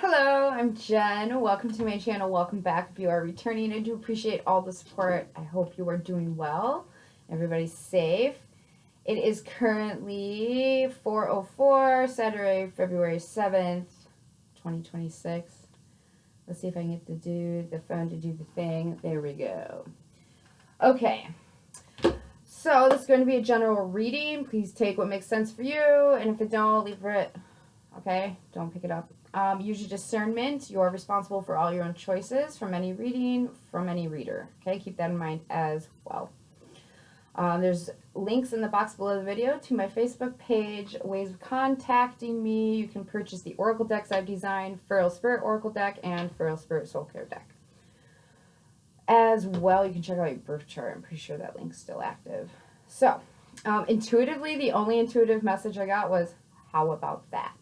Hello, I'm Jen. Welcome to my channel. Welcome back. If you are returning, I do appreciate all the support. I hope you are doing well. Everybody's safe. It is currently 4:04, Saturday, February 7th, 2026. Let's see if I can get the phone to do the thing. There we go. Okay. So this is going to be a general reading. Please take what makes sense for you, and if it don't, leave it. Okay? Don't pick it up. Use your discernment. You are responsible for all your own choices from any reading, from any reader. Okay, keep that in mind as well. There's links in the box below the video to my Facebook page, ways of contacting me. You can purchase the Oracle decks I've designed, FeralSpirit Oracle deck and FeralSpirit Soul Care deck. As well, you can check out your birth chart. I'm pretty sure that link's still active. So, intuitively, the only intuitive message I got was, how about that?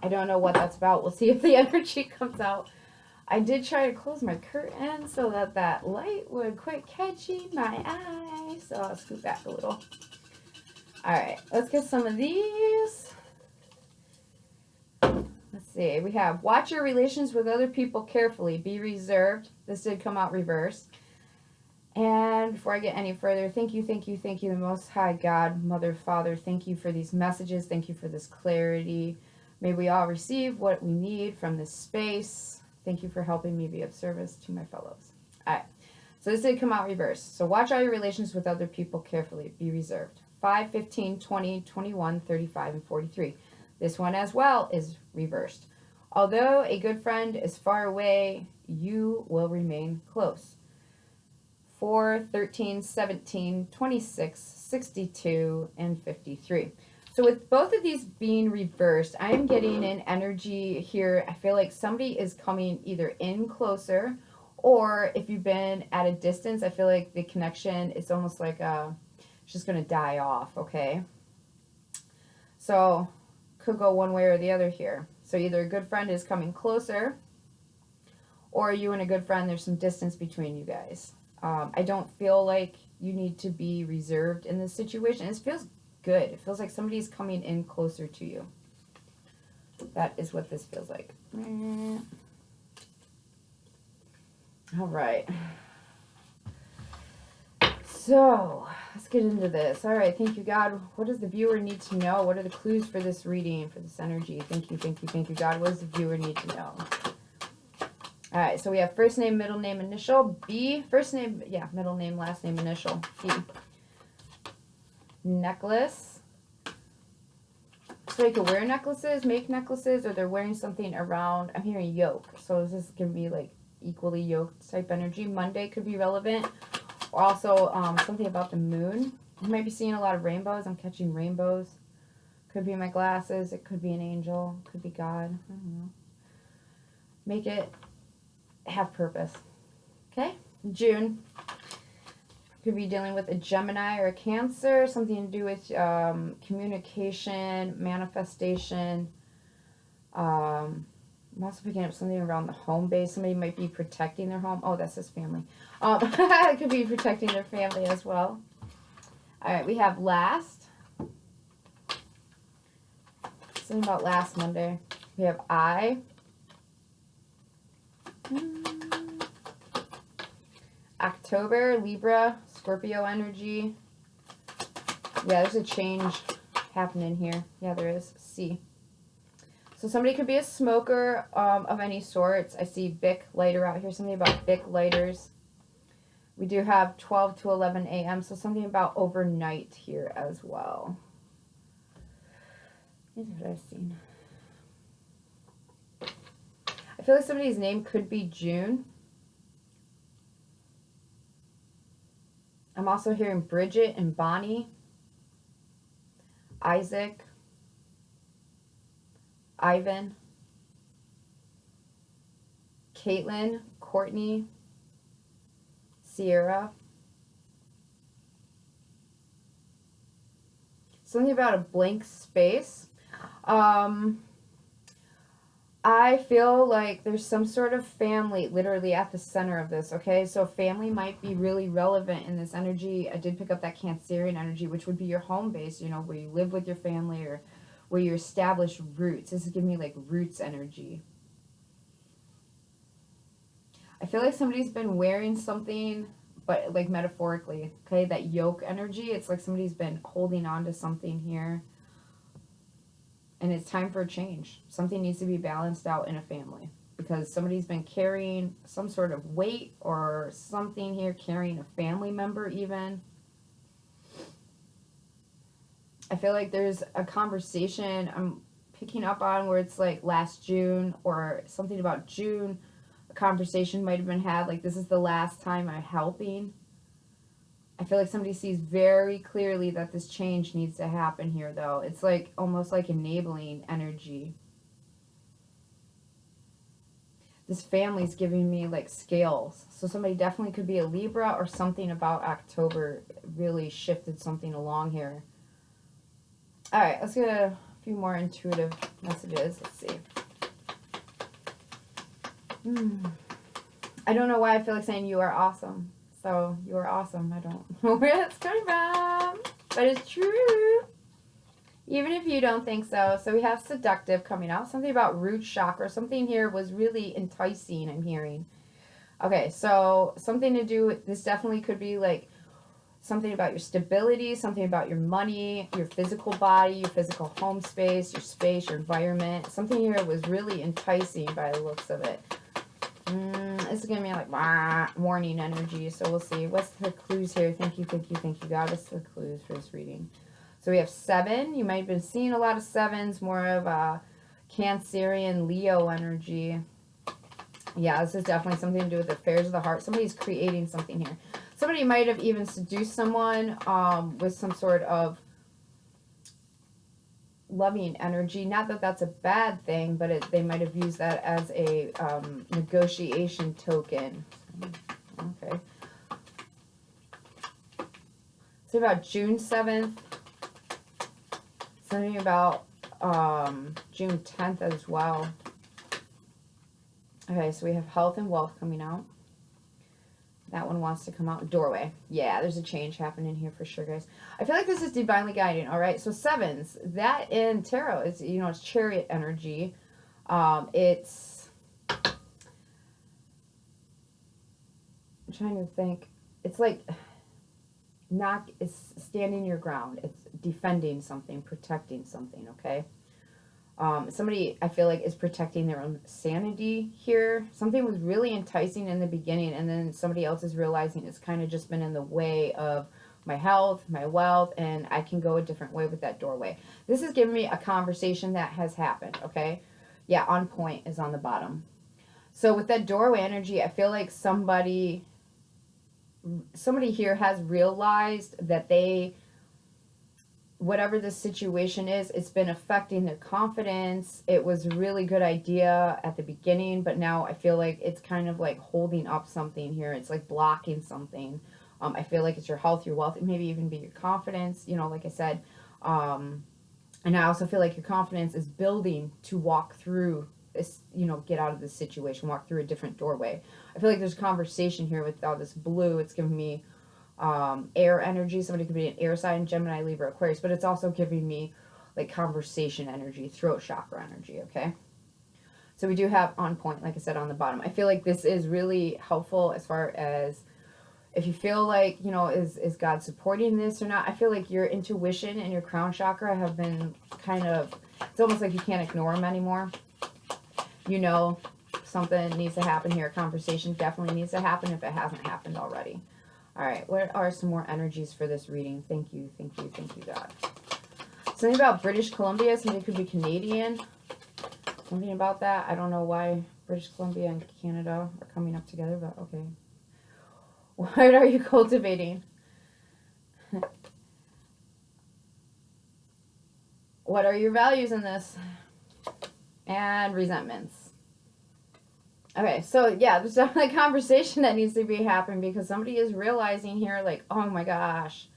I don't know what that's about. We'll see if the energy comes out. I did try to close my curtain so that that light would quit catching my eye. So I'll scoot back a little. Alright, let's get some of these. Let's see. We have, watch your relations with other people carefully. Be reserved. This did come out reversed. And before I get any further, thank you, the Most High God, Mother, Father. Thank you for these messages. Thank you for this clarity. May we all receive what we need from this space. Thank you for helping me be of service to my fellows. All right. So this did come out reversed. So watch all your relations with other people carefully. Be reserved. 5, 15, 20, 21, 35, and 43. This one as well is reversed. Although a good friend is far away, you will remain close. 4, 13, 17, 26, 62, and 53. So with both of these being reversed, I am getting an energy here. I feel like somebody is coming either in closer, or if you've been at a distance, I feel like the connection is almost like it's just going to die off, okay? So could go one way or the other here. So either a good friend is coming closer, or you and a good friend, there's some distance between you guys. I don't feel like you need to be reserved in this situation. It feels good. It feels like somebody's coming in closer to you. That is what this feels like. All right. So, let's get into this. All right, thank you, God. What does the viewer need to know? What are the clues for this reading, for this energy? Thank you, God. What does the viewer need to know? All right, so we have first name, middle name, initial. B, first name, yeah, middle name, last name, initial. B. Necklace. So they could wear necklaces, make necklaces, or they're wearing something around. I'm hearing yoke. So is this going to be like equally yoked type energy? Monday could be relevant. Or also something about the moon. You might be seeing a lot of rainbows. I'm catching rainbows. Could be my glasses. It could be an angel. Could be God. I don't know. Make it have purpose. Okay? June. Could be dealing with a Gemini or a Cancer. Something to do with communication, manifestation. I'm also picking up something around the home base. Somebody might be protecting their home. Oh, that's his family. It could be protecting their family as well. All right, we have last. Something about last Monday. We have I. October, Libra, Scorpio energy. Yeah, there's a change happening here. Yeah, there is. C. So somebody could be a smoker of any sorts. I see Bic lighter out here. Something about Bic lighters. We do have 12 to 11 a.m. So something about overnight here as well. Here's what I've seen. I feel like somebody's name could be June. I'm also hearing Bridget and Bonnie, Isaac, Ivan, Caitlin, Courtney, Sierra. Something about a blank space. I feel like there's some sort of family literally at the center of this, okay? So family might be really relevant in this energy. I did pick up that Cancerian energy, which would be your home base, you know, where you live with your family or where you establish roots. This is giving me like roots energy. I feel like somebody's been wearing something, but like metaphorically, okay? That yoke energy, it's like somebody's been holding on to something here. And it's time for a change. Something needs to be balanced out in a family. Because somebody's been carrying some sort of weight or something here, carrying a family member even. I feel like there's a conversation I'm picking up on where it's like last June or something about June. A conversation might have been had like, this is the last time I'm helping. I feel like somebody sees very clearly that this change needs to happen here, though. It's like almost like enabling energy. This family's giving me like scales. So somebody definitely could be a Libra, or something about October really shifted something along here. All right, let's get a few more intuitive messages. Let's see. I don't know why I feel like saying you are awesome. So you are awesome. I don't know where that's coming from, but it's true. Even if you don't think so. So we have seductive coming out. Something about root chakra. Something here was really enticing, I'm hearing. Okay, so something to do with this definitely could be like something about your stability, something about your money, your physical body, your physical home space, your environment. Something here was really enticing by the looks of it. This is going to be like warning energy, so we'll see. What's the clues here? Thank you, thank you, thank you, God. What's the clues for this reading? So we have 7. You might have been seeing a lot of 7s, more of a Cancerian Leo energy. Yeah, this is definitely something to do with affairs of the heart. Somebody's creating something here. Somebody might have even seduced someone with some sort of loving energy. Not that that's a bad thing, but they might have used that as a negotiation token. Okay. So about June 7th. Something about June 10th as well. Okay, so we have health and wealth coming out. That one wants to come out. Doorway. Yeah, there's a change happening here for sure, guys. I feel like this is divinely guiding, all right? So 7s, that in tarot is, you know, it's chariot energy. It's, I'm trying to think. It's like, it's standing your ground. It's defending something, protecting something, okay? Somebody, I feel like, is protecting their own sanity here. Something was really enticing in the beginning, and then somebody else is realizing it's kind of just been in the way of my health, my wealth, and I can go a different way with that doorway. This is giving me a conversation that has happened, okay? Yeah, on point is on the bottom. So with that doorway energy, I feel like somebody here has realized that whatever this situation is, it's been affecting their confidence. It was a really good idea at the beginning, but now I feel like it's kind of like holding up something here. It's like blocking something. I feel like it's your health, your wealth, it maybe even be your confidence, you know, like I said. And I also feel like your confidence is building to walk through this, you know, get out of this situation, walk through a different doorway. I feel like there's conversation here with all this blue. It's giving me air energy. Somebody could be an air sign, Gemini, Libra, Aquarius, but it's also giving me like conversation energy, throat chakra energy, okay? So we do have on point, like I said, on the bottom. I feel like this is really helpful as far as if you feel like, you know, is God supporting this or not? I feel like your intuition and your crown chakra have been kind of, it's almost like you can't ignore them anymore. You know, something needs to happen here. A conversation definitely needs to happen if it hasn't happened already. All right, what are some more energies for this reading? Thank you, thank you, thank you, God. Something about British Columbia. Something could be Canadian. Something about that. I don't know why British Columbia and Canada are coming up together, but okay. What are you cultivating? What are your values in this? And resentments. Okay, so yeah, there's definitely a conversation that needs to be happening because somebody is realizing here, like, oh my gosh,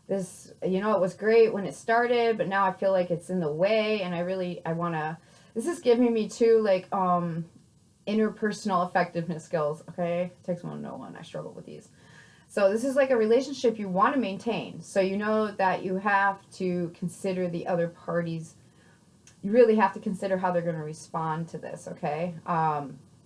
this, you know, it was great when it started, but now I feel like it's in the way, and I want to, this is giving me too, like, interpersonal effectiveness skills, okay? It takes one to know one. I struggle with these. So this is like a relationship you want to maintain. So you know that you have to consider the other parties. You really have to consider how they're going to respond to this, okay?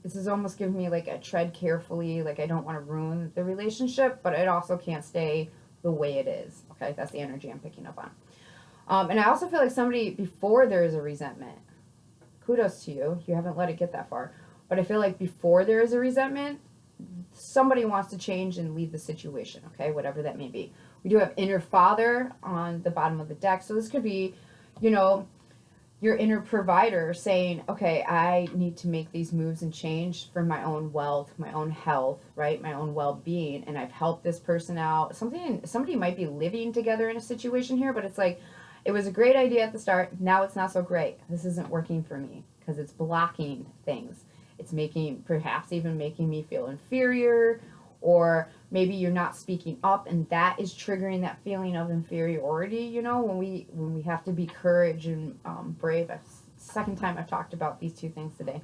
this is almost giving me like a tread carefully, like I don't want to ruin the relationship, but it also can't stay the way it is. Okay, that's the energy I'm picking up on. And I also feel like somebody, before there is a resentment, kudos to you, you haven't let it get that far, but I feel like before there is a resentment, somebody wants to change and leave the situation, okay, whatever that may be. We do have inner father on the bottom of the deck, so this could be, you know, your inner provider saying, okay, I need to make these moves and change for my own wealth, my own health, right, my own well-being, and I've helped this person out. Somebody might be living together in a situation here, but it's like, it was a great idea at the start, now it's not so great. This isn't working for me because it's blocking things. It's perhaps even making me feel inferior, or maybe you're not speaking up, and that is triggering that feeling of inferiority, you know, when we have to be courage and brave. Second time I've talked about these two things today.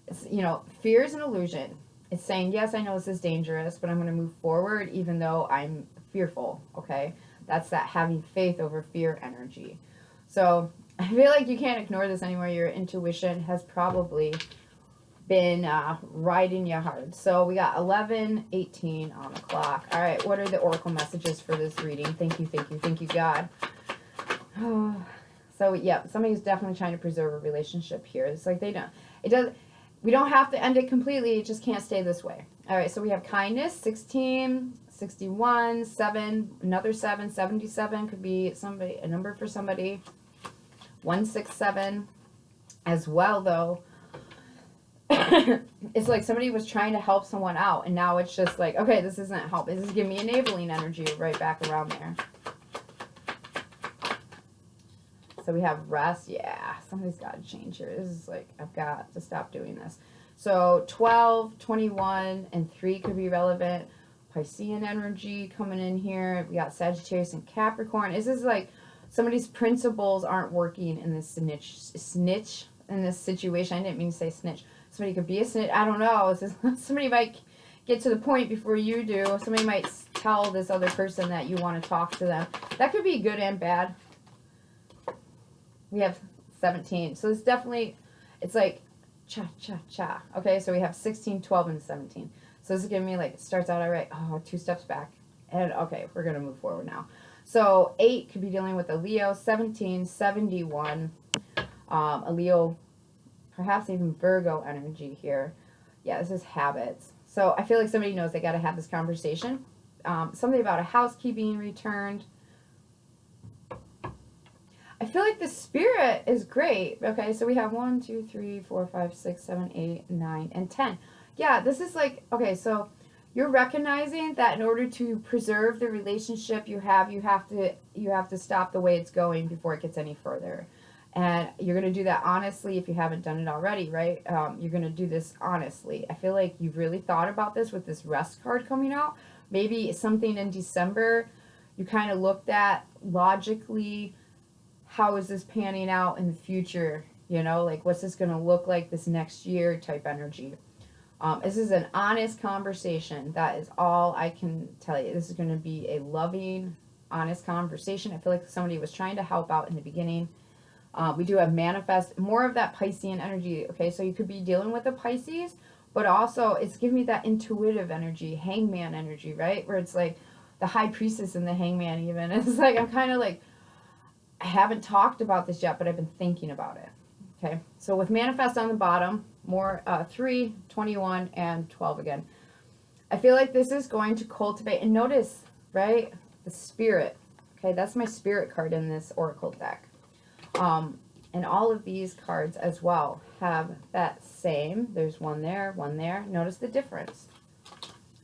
It's, you know, fear is an illusion. It's saying, yes, I know this is dangerous, but I'm going to move forward even though I'm fearful, okay? That's that having faith over fear energy. So I feel like you can't ignore this anymore. Your intuition has probably been riding you hard. So we got 11:18 on the clock. All right, what are the oracle messages for this reading? Thank you, God. So yeah, somebody's definitely trying to preserve a relationship here. It's like we don't have to end it completely, it just can't stay this way. All right, so we have kindness, 16, 61, 7, another 7, 77 could be a number for somebody. 167 as well, though. It's like somebody was trying to help someone out, and now it's just like, okay, this isn't helping. This is giving me enabling energy right back around there. So we have rest. Yeah, somebody's got to change here. This is like, I've got to stop doing this. So 12, 21, and 3 could be relevant. Piscean energy coming in here. We got Sagittarius and Capricorn. This is like somebody's principles aren't working in this snitch in this situation. I didn't mean to say snitch. Somebody could be a snitch. I don't know. Somebody might get to the point before you do. Somebody might tell this other person that you want to talk to them. That could be good and bad. We have 17. So it's definitely, it's like cha-cha-cha. Okay, so we have 16, 12, and 17. So this is giving me like, it starts out all right. Oh, 2 steps back. And okay, we're going to move forward now. So 8 could be dealing with a Leo. 17, 71. A Leo, perhaps even Virgo energy here. Yeah, this is habits. So I feel like somebody knows they got to have this conversation. Something about a house key being returned. I feel like the spirit is great. Okay, so we have 1, 2, 3, 4, 5, 6, 7, 8, 9, and 10. Yeah, this is like, okay, so you're recognizing that in order to preserve the relationship you have to stop the way it's going before it gets any further. And you're going to do that honestly if you haven't done it already, right? You're going to do this honestly. I feel like you've really thought about this with this rest card coming out. Maybe something in December you kind of looked at logically, how is this panning out in the future? You know, like what's this going to look like this next year type energy. This is an honest conversation. That is all I can tell you. This is going to be a loving, honest conversation. I feel like somebody was trying to help out in the beginning. We do have manifest, more of that Piscean energy. Okay, so you could be dealing with a Pisces, but also it's giving me that intuitive energy, hangman energy, right? Where it's like the high priestess and the hangman even. It's like I'm kind of like, I haven't talked about this yet, but I've been thinking about it. Okay, so with manifest on the bottom, more 3, 21, and 12 again. I feel like this is going to cultivate, and notice, right, the spirit. Okay, that's my spirit card in this oracle deck. And all of these cards as well have that same, there's one there, one there. Notice the difference.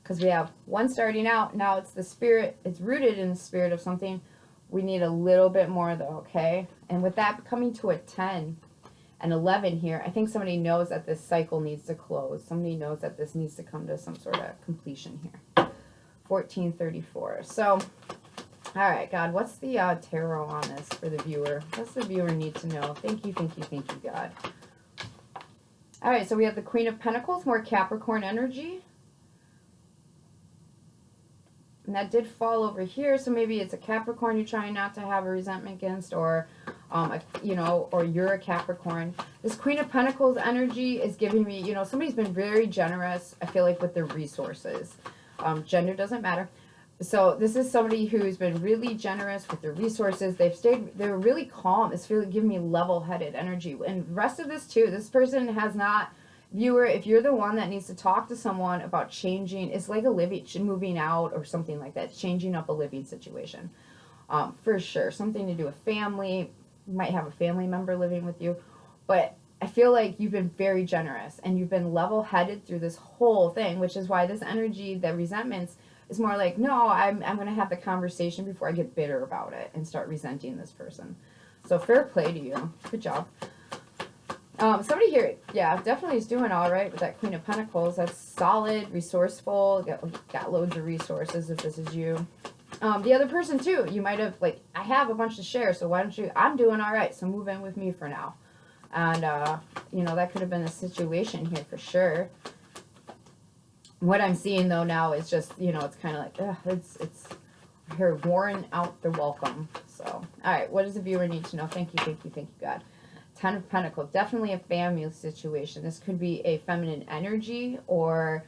Because we have one starting out, now it's the spirit, it's rooted in the spirit of something. We need a little bit more though, okay? And with that coming to a 10 and 11 here, I think somebody knows that this cycle needs to close. Somebody knows that this needs to come to some sort of completion here. 1434. So, all right, God, what's the tarot on this for the viewer? What's the viewer need to know? Thank you, God. All right, so we have the Queen of Pentacles, more Capricorn energy. And that did fall over here, so maybe it's a Capricorn you're trying not to have a resentment against, or you know, or you're a Capricorn. This Queen of Pentacles energy is giving me, you know, somebody's been very generous, I feel like, with their resources. Gender doesn't matter. So this is somebody who's been really generous with their resources. They're really calm. It's really giving me level-headed energy. And the rest of this too, this person has not, viewer, if you're the one that needs to talk to someone about changing, it's like a living, moving out or something like that, changing up a living situation. For sure. Something to do with family. You might have a family member living with you. But I feel like you've been very generous and you've been level-headed through this whole thing, which is why this energy, the resentments, is more like, no, I'm going to have the conversation before I get bitter about it and start resenting this person. So fair play to you. Good job. Somebody here, yeah, definitely is doing all right with that Queen of Pentacles. That's solid, resourceful, got loads of resources if this is you. The other person too, you might have, like, I have a bunch to share, so why don't you, I'm doing all right, so move in with me for now. And, you know, that could have been a situation here for sure. What I'm seeing though now is just, you know, it's kind of like, it's here worn out the welcome. So, all right, what does the viewer need to know? Thank you, God. 10 of Pentacles, definitely a family situation. This could be a feminine energy, or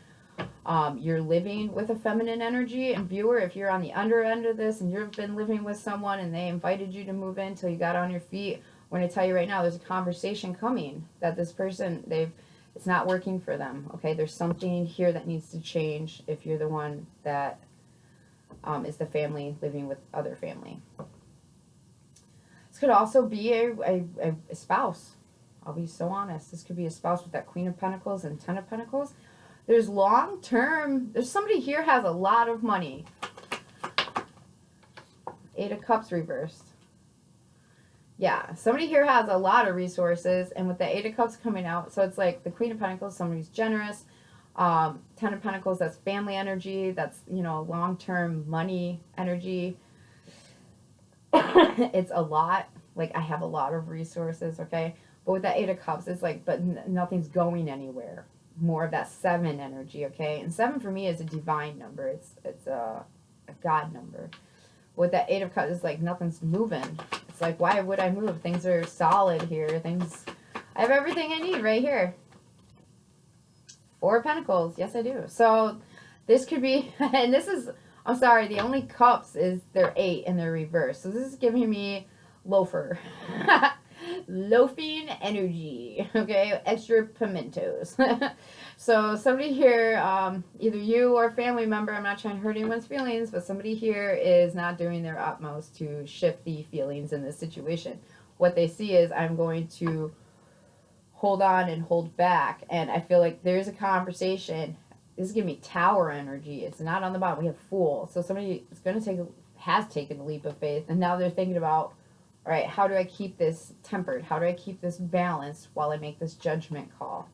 you're living with a feminine energy. And viewer, if you're on the under end of this and you've been living with someone and they invited you to move in till you got on your feet, I'm going to tell you right now, there's a conversation coming that this person, it's not working for them, okay? There's something here that needs to change if you're the one that is the family living with other family. This could also be a spouse. I'll be so honest. This could be a spouse with that Queen of Pentacles and 10 of Pentacles. There's long-term, there's somebody here has a lot of money. 8 of Cups reversed. Yeah, somebody here has a lot of resources, and with the 8 of Cups coming out, so it's like the Queen of Pentacles, somebody's generous. 10 of Pentacles, that's family energy, that's, you know, long-term money energy. It's a lot, like, I have a lot of resources, okay? But with that 8 of Cups, it's like, but nothing's going anywhere. More of that 7 energy, okay? And 7 for me is a divine number. It's a God number. With that 8 of Cups, it's like nothing's moving. It's like, why would I move? Things are solid here. I have everything I need right here. 4 of Pentacles. Yes, I do. So this could be, and this is, I'm sorry, the only cups is their 8 and their reverse. So this is giving me loafer. Loafing energy. Okay, extra pimentos. So somebody here, either you or a family member, I'm not trying to hurt anyone's feelings, but somebody here is not doing their utmost to shift the feelings in this situation. What they see is, I'm going to hold on and hold back. And I feel like there's a conversation. This is giving me tower energy. It's not on the bottom. We have Fool. So somebody is going to has taken a leap of faith. And now they're thinking about, all right, how do I keep this tempered? How do I keep this balanced while I make this judgment call?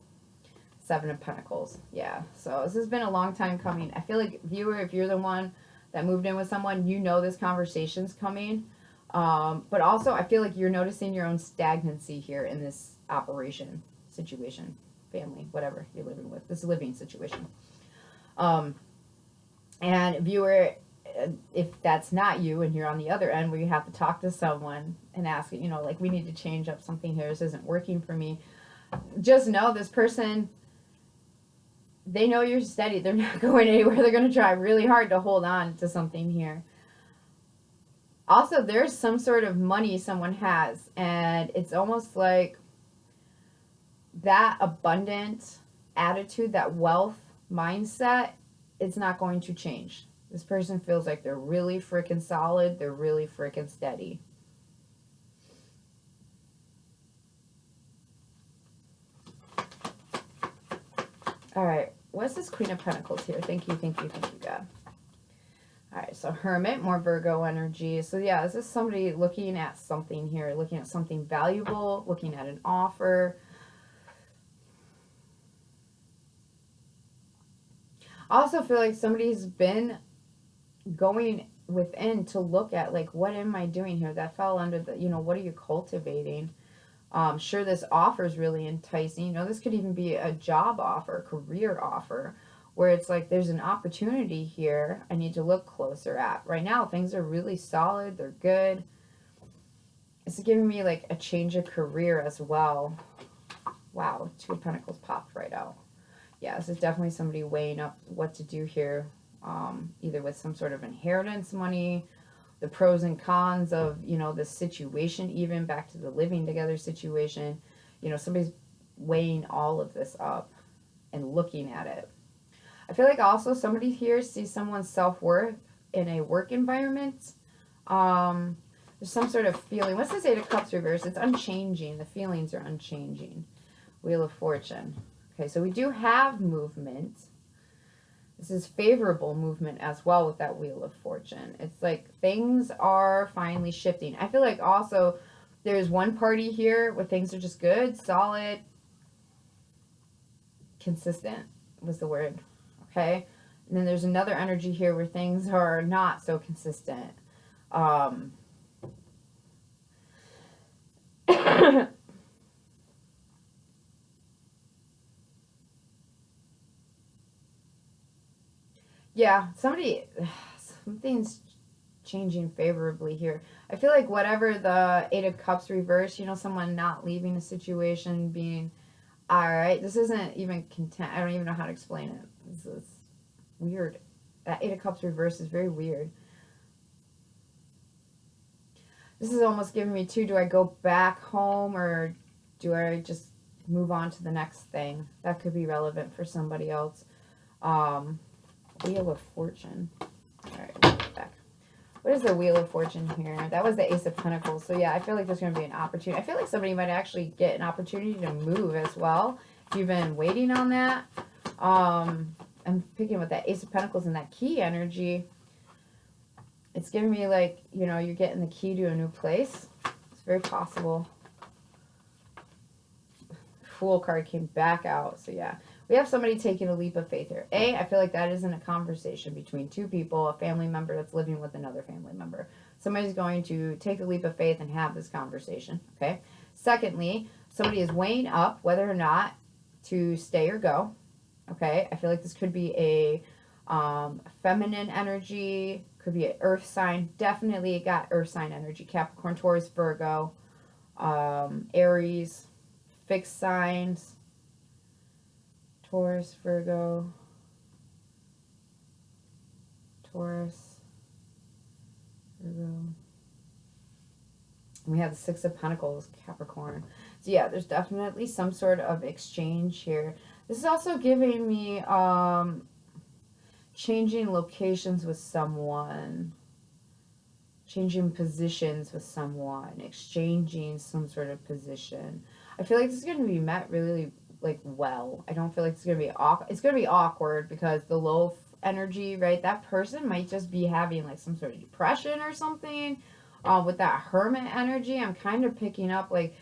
7 of Pentacles. Yeah, so this has been a long time coming. I feel like, viewer, if you're the one that moved in with someone, you know this conversation's coming. But also, I feel like you're noticing your own stagnancy here in this operation, situation, family, whatever you're living with, this living situation. And viewer, if that's not you and you're on the other end where you have to talk to someone and ask, you know, like, we need to change up something here. This isn't working for me. Just know this person, they know you're steady. They're not going anywhere. They're going to try really hard to hold on to something here. Also, there's some sort of money someone has, and it's almost like that abundant attitude, that wealth mindset, it's not going to change. This person feels like they're really freaking solid. They're really freaking steady. All right, what's this Queen of Pentacles here? Thank you, God. All right, so Hermit, more Virgo energy. So yeah, this is somebody looking at something here, looking at something valuable, looking at an offer. I also feel like somebody's been going within to look at, like, what am I doing here? That fell under the, you know, what are you cultivating? Sure, this offer is really enticing. You know, this could even be a job offer, career offer, where it's like, there's an opportunity here I need to look closer at. Right now, things are really solid. They're good. It's giving me like a change of career as well. Wow, 2 of Pentacles popped right out. Yeah, this is definitely somebody weighing up what to do here, either with some sort of inheritance money, the pros and cons of, you know, this situation, even back to the living together situation. You know, somebody's weighing all of this up and looking at it. I feel like also somebody here sees someone's self-worth in a work environment. There's some sort of feeling. What's this 8 of Cups reverse? It's unchanging. The feelings are unchanging. Wheel of Fortune. Okay, so we do have movement. This is favorable movement as well with that Wheel of Fortune. It's like things are finally shifting. I feel like also there's one party here where things are just good, solid, consistent was the word. Okay? And then there's another energy here where things are not so consistent. Yeah, something's changing favorably here. I feel like whatever the 8 of Cups reverse, you know, someone not leaving a situation, being, all right, this isn't even content. I don't even know how to explain it. This is weird. That 8 of Cups reverse is very weird. This is almost giving me too, do I go back home or do I just move on to the next thing? That could be relevant for somebody else. Wheel of Fortune. All right, we'll go back. What is the Wheel of Fortune here? That was the Ace of Pentacles. So yeah, I feel like there's going to be an opportunity. I feel like somebody might actually get an opportunity to move as well. If you've been waiting on that. I'm picking with that Ace of Pentacles and that key energy. It's giving me like, you know, you're getting the key to a new place. It's very possible. Fool card came back out. So yeah, we have somebody taking a leap of faith here. I feel like that isn't a conversation between two people, a family member that's living with another family member. Somebody's going to take a leap of faith and have this conversation, okay? Secondly, somebody is weighing up whether or not to stay or go, okay? I feel like this could be a feminine energy, could be an earth sign. Definitely got earth sign energy. Capricorn, Taurus, Virgo, Aries, fixed signs. Taurus, Virgo, Taurus, Virgo. We have the 6 of Pentacles, Capricorn. So yeah, there's definitely some sort of exchange here. This is also giving me changing locations with someone, changing positions with someone, exchanging some sort of position. I feel like this is going to be met really like well. I don't feel like it's going to be awkward. It's going to be awkward because the low energy, right? That person might just be having like some sort of depression or something. With that hermit energy, I'm kind of picking up like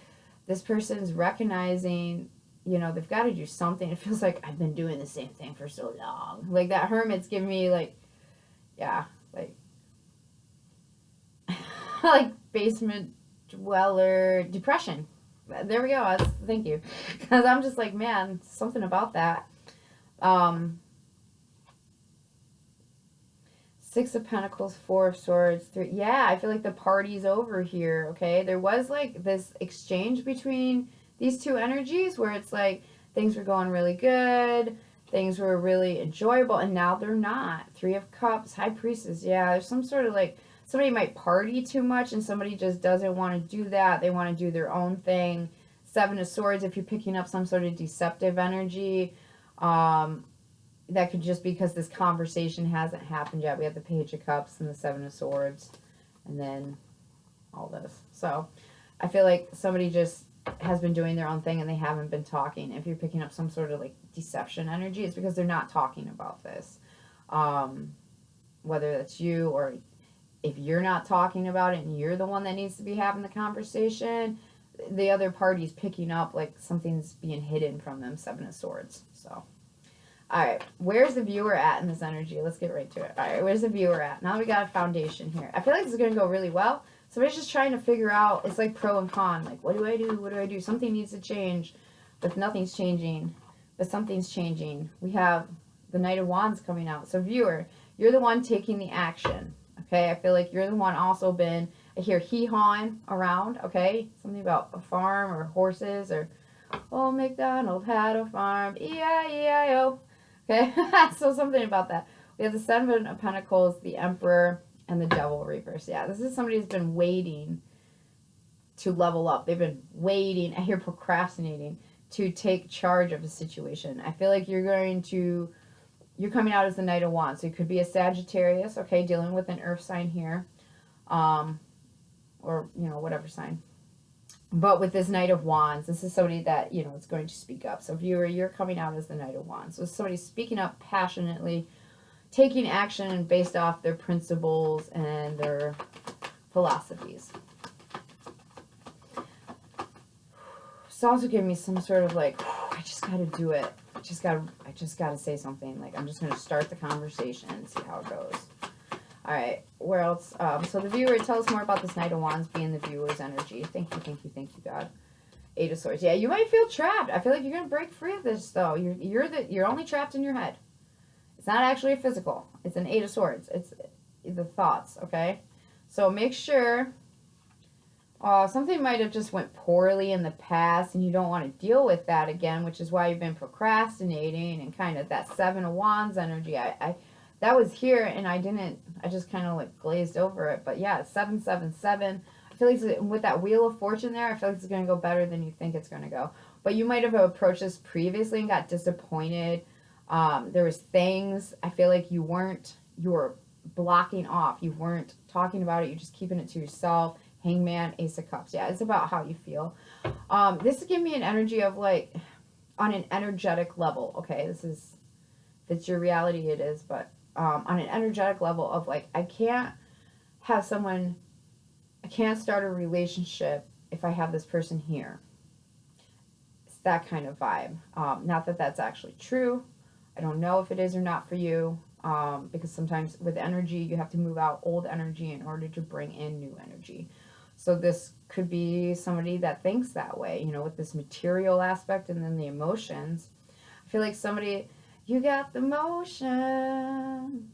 this person's recognizing, you know, they've got to do something. It feels like I've been doing the same thing for so long. Like that hermit's giving me like, yeah, like like basement dweller depression. There we go. Thank you. Because I'm just like, man, something about that. 6 of Pentacles, 4 of Swords, 3. Yeah, I feel like the party's over here, okay? There was like this exchange between these two energies where it's like things were going really good, things were really enjoyable, and now they're not. 3 of Cups, High Priestess. Yeah, there's some sort of like somebody might party too much and somebody just doesn't want to do that. They want to do their own thing. 7 of Swords, if you're picking up some sort of deceptive energy, that could just be because this conversation hasn't happened yet. We have the Page of Cups and the 7 of Swords and then all this. So I feel like somebody just has been doing their own thing and they haven't been talking. If you're picking up some sort of like deception energy, it's because they're not talking about this. Whether that's you or if you're not talking about it and you're the one that needs to be having the conversation, the other party's picking up like something's being hidden from them. 7 of Swords. So, all right, where's the viewer at in this energy? Let's get right to it. All right, where's the viewer at? Now we got a foundation here. I feel like this is going to go really well. Somebody's just trying to figure out, it's like pro and con. Like, what do I do? What do I do? Something needs to change, but nothing's changing. But something's changing. We have the Knight of Wands coming out. So viewer, you're the one taking the action. Okay, I feel like you're the one also been I hear hee-hawing around, okay? Something about a farm or horses or, old MacDonald had a farm, E-I-E-I-O. Okay, so something about that. We have the Seven of Pentacles, the Emperor, and the Devil reverse. Yeah, this is somebody who's been waiting to level up. They've been waiting, I hear procrastinating, to take charge of a situation. I feel like you're coming out as the Knight of Wands. So it could be a Sagittarius, okay, dealing with an earth sign here. Or, you know, whatever sign. But with this Knight of Wands, this is somebody that, you know, is going to speak up. So viewer, you're coming out as the Knight of Wands. So somebody speaking up passionately, taking action based off their principles and their philosophies. It's also giving me some sort of like, I just got to do it. I just got to say something. Like, I'm just going to start the conversation and see how it goes. All right, where else? So the viewer, tell us more about this Knight of Wands being the viewer's energy. Thank you, God. Eight of Swords. Yeah, you might feel trapped. I feel like you're gonna break free of this though. You're only trapped in your head. It's not actually a physical. It's an Eight of Swords. It's the thoughts. Okay, so make sure. Something might have just went poorly in the past, and you don't want to deal with that again, which is why you've been procrastinating and kind of that Seven of Wands energy. That was here, and I just kind of like glazed over it. But yeah, 777. I feel like with that Wheel of Fortune there, I feel like it's going to go better than you think it's going to go. But you might have approached this previously and got disappointed. There was things, I feel like you were blocking off. You weren't talking about it. You're just keeping it to yourself. Hangman, Ace of Cups. Yeah, it's about how you feel. This is giving me an energy of like, on an energetic level. Okay, if it's your reality, it is, but on an energetic level of like, I can't start a relationship if I have this person here. It's that kind of vibe. Not that that's actually true. I don't know if it is or not for you, because sometimes with energy, you have to move out old energy in order to bring in new energy. So this could be somebody that thinks that way, you know, with this material aspect and then the emotions. I feel like somebody, you got the motion.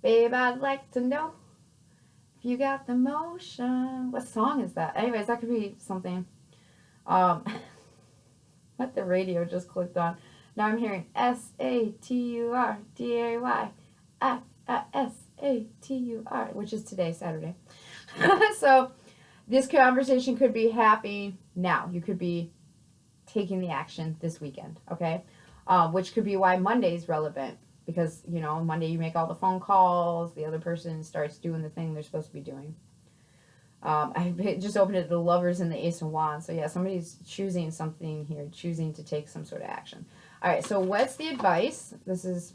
Babe, I'd like to know if you got the motion. What song is that? Anyways, that could be something. What the radio just clicked on. Now I'm hearing SATURDAY. SATUR, which is today, Saturday. So this conversation could be happening now. You could be taking the action this weekend, okay? Which could be why Monday's relevant, because, you know, Monday you make all the phone calls, the other person starts doing the thing they're supposed to be doing. I just opened it, the Lovers and the Ace of Wands. So yeah, somebody's choosing something here, choosing to take some sort of action. All right, so what's the advice? This is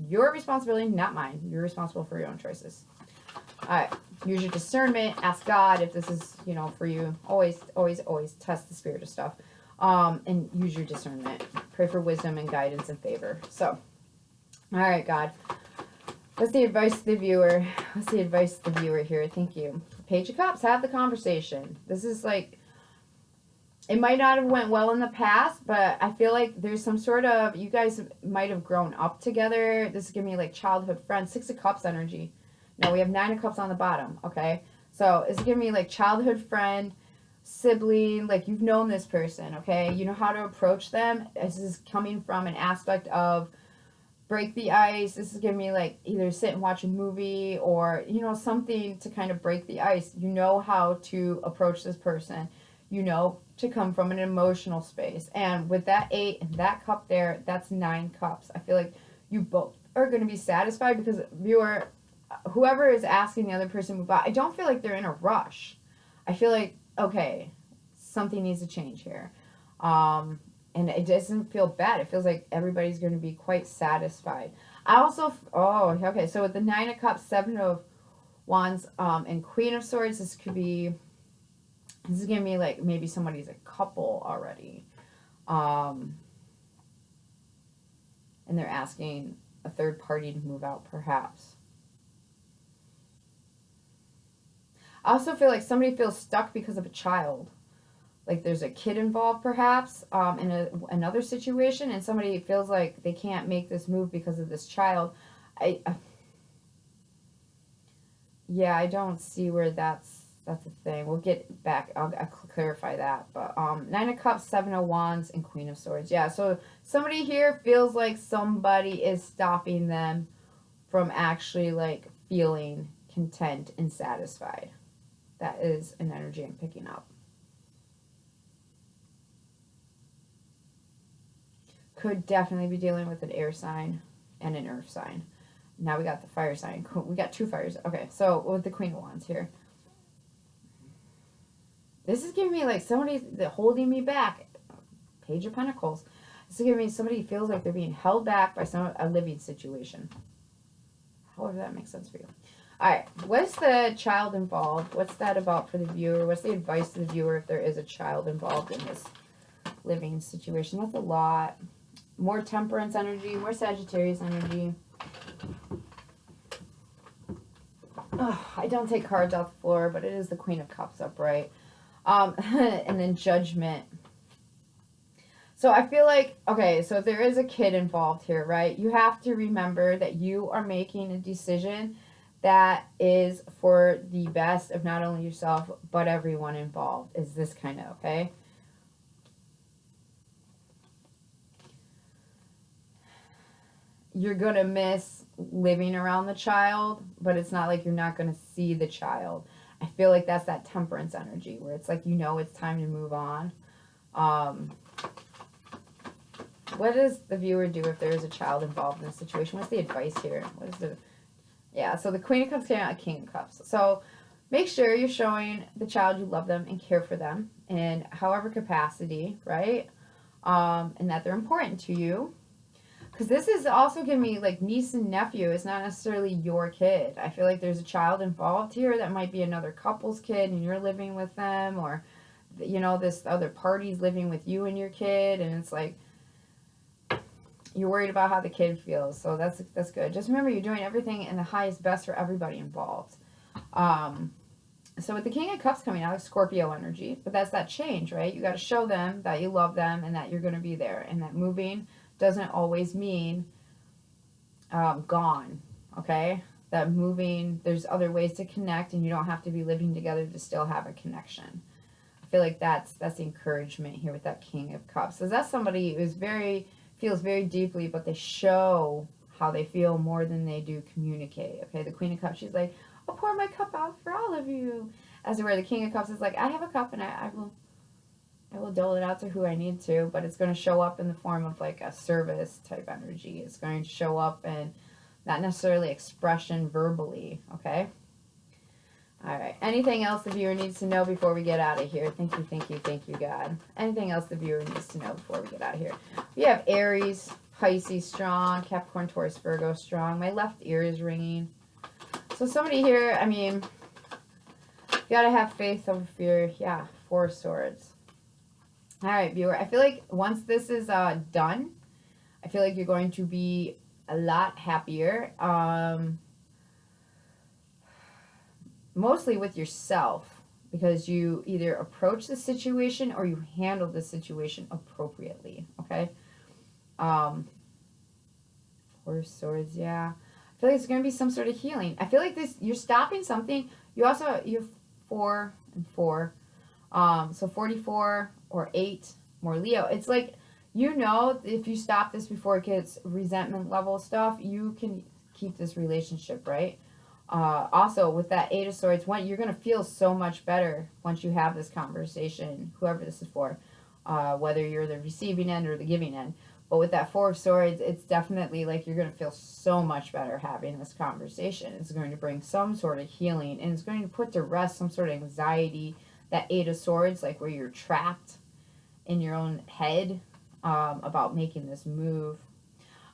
your responsibility, not mine. You're responsible for your own choices. All right, use your discernment. Ask God if this is, you know, for you. Always test the spirit of stuff. And use your discernment. Pray for wisdom and guidance and favor. So, all right, God. What's the advice to the viewer? What's the advice to the viewer here? Thank you. Page of Cups, have the conversation. This is like, it might not have went well in the past, but I feel like there's some sort of, you guys might have grown up together. This is giving me like childhood friends. Six of Cups energy. No, we have Nine of Cups on the bottom, okay? So it's giving me like childhood friend, sibling, like you've known this person, okay? You know how to approach them. This is coming from an aspect of break the ice. This is giving me like either sit and watch a movie or, you know, something to kind of break the ice. You know how to approach this person. You know to come from an emotional space. And with that 8 and that cup there, that's 9 cups. I feel like you both are going to be satisfied because viewer, whoever is asking the other person to move out, I don't feel like they're in a rush. I feel like, okay, something needs to change here. And it doesn't feel bad. It feels like everybody's going to be quite satisfied. I also, okay, so with the 9 of Cups, 7 of Wands, and Queen of Swords, this is going to be like maybe somebody's a couple already. And they're asking a third party to move out, perhaps. I also feel like somebody feels stuck because of a child. Like there's a kid involved, perhaps, in another situation, and somebody feels like they can't make this move because of this child. Yeah, I don't see where that's a thing. We'll get back. I'll clarify that. But Nine of Cups, Seven of Wands, and Queen of Swords. Yeah, so somebody here feels like somebody is stopping them from actually like feeling content and satisfied. That is an energy I'm picking up. Could definitely be dealing with an air sign and an earth sign. Now we got the fire sign. We got two fires. Okay, so with the Queen of Wands here. This is giving me like somebody's holding me back. Page of Pentacles. This is giving me somebody feels like they're being held back by a living situation. However that makes sense for you. All right, what's the child involved? What's that about for the viewer? What's the advice to the viewer if there is a child involved in this living situation? That's a lot. More Temperance energy, more Sagittarius energy. Oh, I don't take cards off the floor, but it is the Queen of Cups upright. And then Judgment. So I feel like, okay, so if there is a kid involved here, right, you have to remember that you are making a decision that is for the best of not only yourself, but everyone involved. Is this kind of, okay? You're going to miss living around the child, but it's not like you're not going to see the child. I feel like that's that Temperance energy where it's like, you know, it's time to move on. What does the viewer do if there is a child involved in this situation? What's the advice here? What is the... Yeah, so the Queen of Cups came out, King of Cups. So make sure you're showing the child you love them and care for them in however capacity, right? And that they're important to you. Because this is also giving me like niece and nephew. It's not necessarily your kid. I feel like there's a child involved here that might be another couple's kid and you're living with them, or, you know, this other party's living with you and your kid, and it's like you're worried about how the kid feels. So that's good. Just remember, you're doing everything in the highest best for everybody involved. So with the King of Cups coming out, Scorpio energy, but that's that change, right? You got to show them that you love them and that you're going to be there, and that moving doesn't always mean gone, okay? That moving, there's other ways to connect, and you don't have to be living together to still have a connection. I feel like that's the encouragement here with that King of Cups. So that's somebody who's feels very deeply, but they show how they feel more than they do communicate, okay? The Queen of Cups, she's like, I'll pour my cup out for all of you. As where the King of Cups is like, I have a cup and I will dole it out to who I need to, but it's going to show up in the form of like a service type energy. It's going to show up in not necessarily expression verbally, okay? All right. Anything else the viewer needs to know before we get out of here? Thank you, God. Anything else the viewer needs to know before we get out of here? We have Aries, Pisces strong, Capricorn, Taurus, Virgo strong. My left ear is ringing. So somebody here, I mean, you got to have faith over fear. Yeah, Four of Swords. All right, viewer. I feel like once this is done, I feel like you're going to be a lot happier. Mostly with yourself, because you either approach the situation or you handle the situation appropriately, okay? Four of Swords, yeah. I feel like it's going to be some sort of healing. I feel like you're stopping something. You have 4 and 4. So 44 or 8, more Leo. It's like, you know, if you stop this before it gets resentment level stuff, you can keep this relationship, right? Also, with that 8 of Swords, you're going to feel so much better once you have this conversation, whoever this is for, whether you're the receiving end or the giving end. But with that 4 of Swords, it's definitely like you're going to feel so much better having this conversation. It's going to bring some sort of healing, and it's going to put to rest some sort of anxiety. That 8 of Swords, like where you're trapped in your own head about making this move.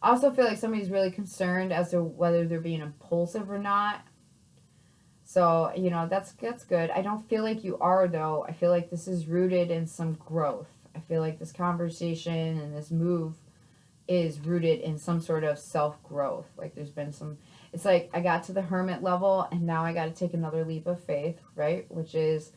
I also feel like somebody's really concerned as to whether they're being impulsive or not. So, you know, that's good. I don't feel like you are, though. I feel like this is rooted in some growth. I feel like this conversation and this move is rooted in some sort of self-growth. Like there's been some... It's like I got to the hermit level, and now I got to take another leap of faith, right? Which is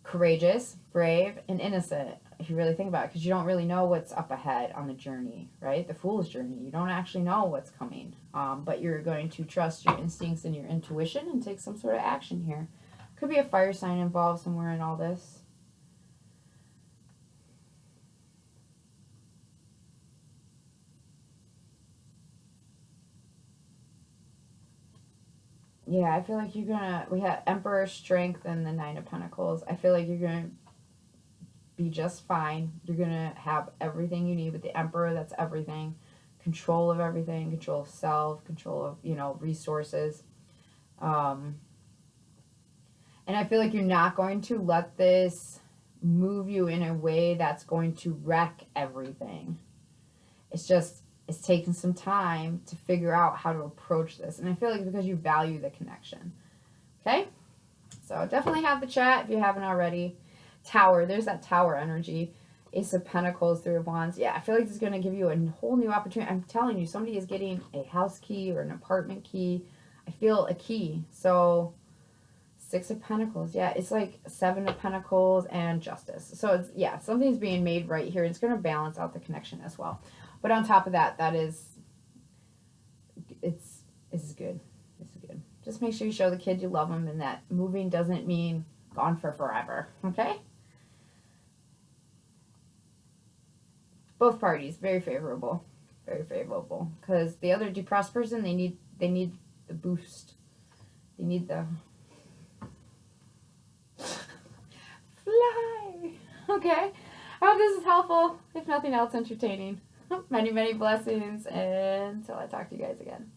courageous, brave, and innocent. if you really think about it, because you don't really know what's up ahead on the journey, right? The fool's journey. You don't actually know what's coming, but you're going to trust your instincts and your intuition and take some sort of action here. Could be a fire sign involved somewhere in all this. Yeah, I feel like you're gonna, we have Emperor, Strength, and the Nine of Pentacles. I feel like you're gonna be just fine. You're gonna have everything you need with the Emperor. That's everything. Control of everything, control of self, control of, you know, resources. And I feel like you're not going to let this move you in a way that's going to wreck everything. It's just, it's taking some time to figure out how to approach this. And I feel like because you value the connection. Okay? So definitely have the chat if you haven't already. Tower. There's that Tower energy. Ace of Pentacles, Three of Wands. Yeah, I feel like this is going to give you a whole new opportunity. I'm telling you, somebody is getting a house key or an apartment key. I feel a key. So, Six of Pentacles. Yeah, it's like Seven of Pentacles and Justice. So, it's, yeah, something's being made right here. It's going to balance out the connection as well. But on top of that, this is good. This is good. Just make sure you show the kid you love them and that moving doesn't mean gone for forever. Okay? Both parties, very favorable. Very favorable. Because the other depressed person, they need the boost. They need the fly. Okay? I hope this is helpful. If nothing else, entertaining. Many, many blessings, and until I talk to you guys again.